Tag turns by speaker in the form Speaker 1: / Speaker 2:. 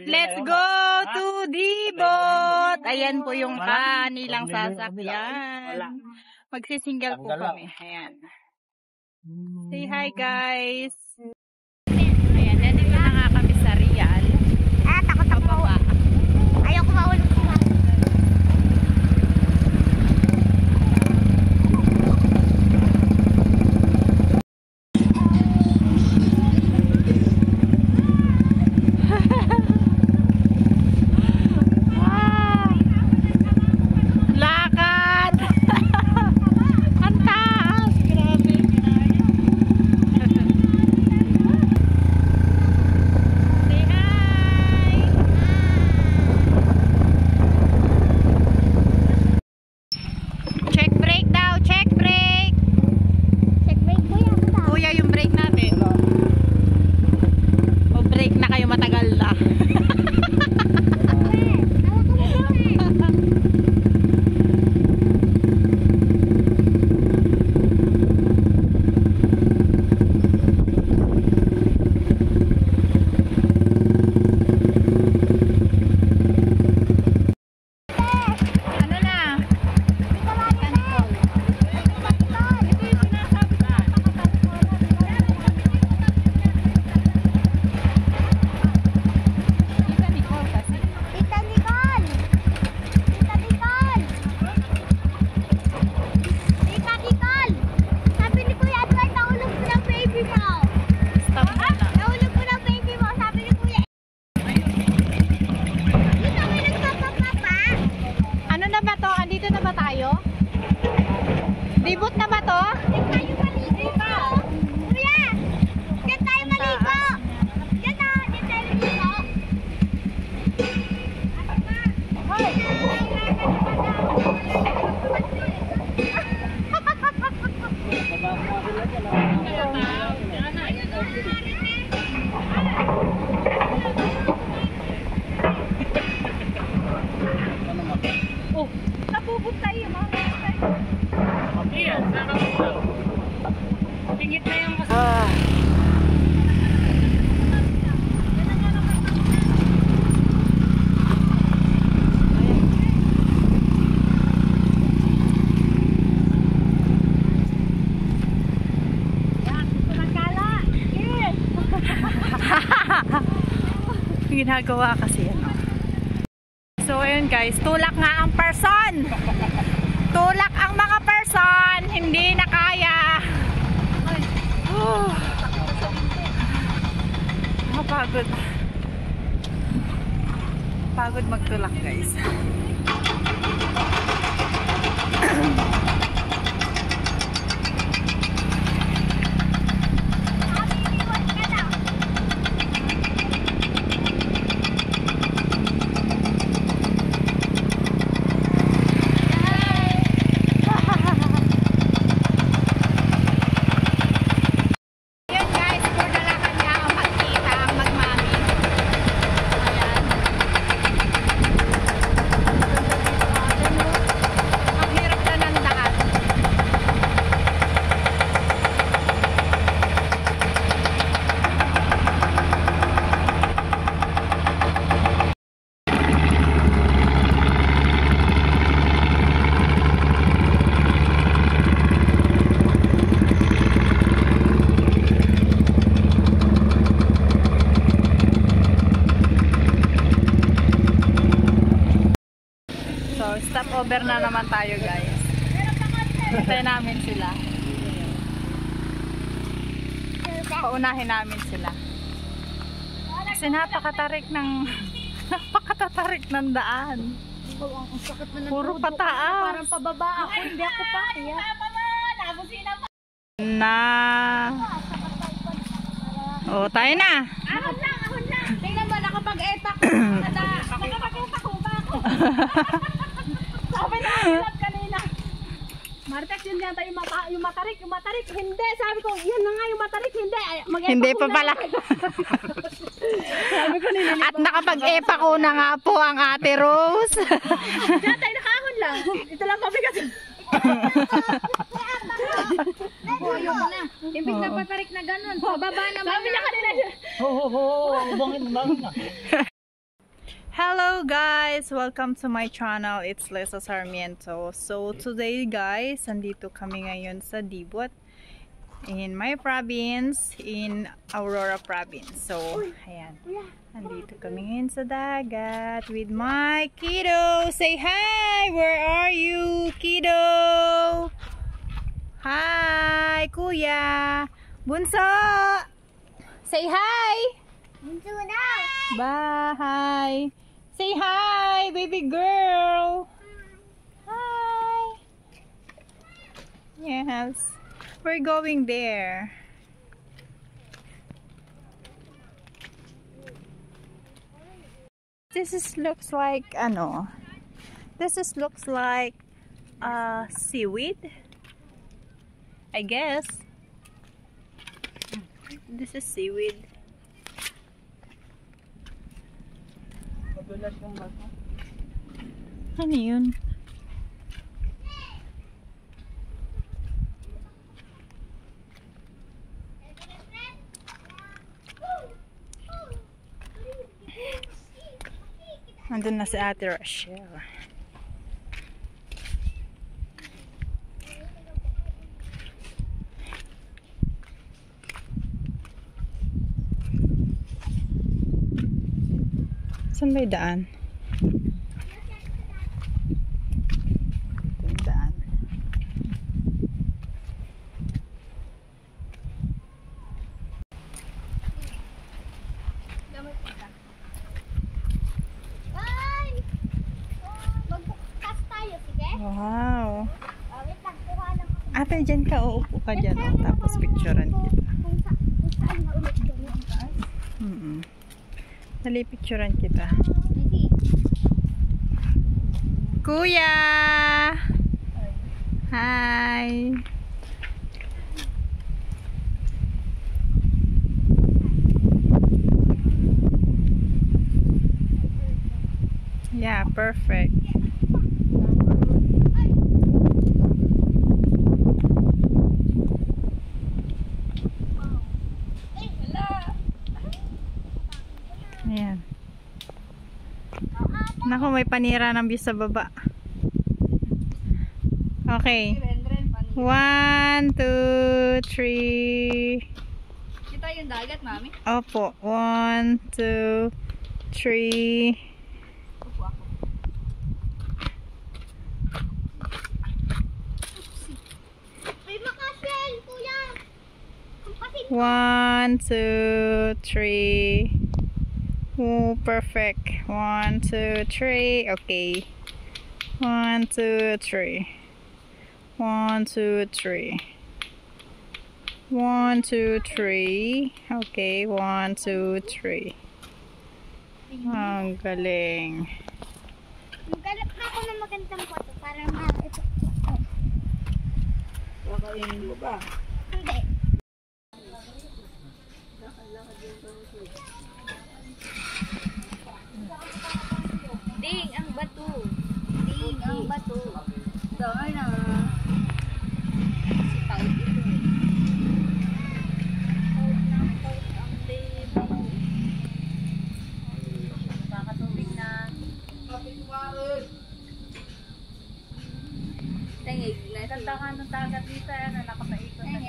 Speaker 1: let's go to Dibot! Ayan po yung kanilang sasakyan. Magsisingle po kami. Ayan. Say hi guys! Ayan, nandito na nga kami sa Real.
Speaker 2: Takot ako. Ayaw ko maulog sila.
Speaker 1: Dibot na ba to?
Speaker 2: Diyan tayo maligo. Kuya, diyan tayo maligo. Diyan na, diyan tayo maligo. Hoy!
Speaker 1: Oh, napubot tayo, mga tingit na yung ginagawa kasi yan. So ayun guys, tulak nga ang person. Tulak ang mga person, hindi na kaya. Pagod. Pagod magtulak guys. Stop over na naman tayo guys. Hintayin namin sila. Paunahin namin sila. Kasi napakatarik ng daan. Puro pataas.
Speaker 2: Parang pababa ako, hindi ako pa.
Speaker 1: Na. Oh, tayo na.
Speaker 2: Ahon lang. Tingnan mo, nakapag-etak. Nakapag-etak ko ba ako? Sabi na ako kanina. Martex, yun yata yung matarik. Hindi, sabi ko, yan na nga yung matarik.
Speaker 1: Hindi pa pala.
Speaker 2: Sabi ko nila.
Speaker 1: At nakapag-epa ko na nga po ang Ate Rose.
Speaker 2: Diyan tayo nakahon lang. Ito lang pabigat. Boyo ko na. Imbis na patarik na ganun. Pababa naman. Sabi niya kanina.
Speaker 3: Bangin na.
Speaker 1: Hello guys! Welcome to my channel. It's Lisa Sarmiento. So today guys, andito kami ngayon sa Dibot in my province, in Aurora province. So, ayan. Andito kami ngayon sa dagat with my kiddo. Say hi! Where are you, kiddo? Hi, kuya! Bunso! Say hi!
Speaker 2: Bunso daw!
Speaker 1: Bye! Say hi, baby girl! Hi! Yes, we're going there. Looks like looks like seaweed, I guess. This is seaweed. Ano yun? Nandun na si Ate Rochelle. Saan may daan? Yung daan.
Speaker 2: Bye! Magbukas tayo, sige?
Speaker 1: Wow!
Speaker 2: Wait lang, kuha lang ako.
Speaker 1: Ate, dyan ka. Uupo ka dyan. Oh. Tapos picturean kita.
Speaker 2: Kung saan na ulit dyan yung taas.
Speaker 1: Dali, picturean kita.
Speaker 2: Sige.
Speaker 1: Kuya! Hi! Yeah, perfect. Ayan. Naku, may panira ng view sa baba. Okay. 1, 2, 3.
Speaker 2: Kita yung dagat, mami.
Speaker 1: Opo. 1, 2, 3.
Speaker 2: Upo ako. May makashell, kuya.
Speaker 1: 1, 2, 3. Oh, perfect. 1, 2, 3. Okay. 1, 2, 3. 1, 2, 3. 1, 2, 3. Okay. 1, 2, 3. Ang galing.
Speaker 2: Maghanap na ako ng magandang photo para ito.
Speaker 3: Kakainin mo ba?
Speaker 2: Hindi.
Speaker 4: Ding ang bato.
Speaker 2: Ding ang bato.
Speaker 4: Dahil na. Si Pao ito eh. Out ng out ang baby. Kakatubig na. Tengig na. Kantahan ng dagat dito na nakapaikot na.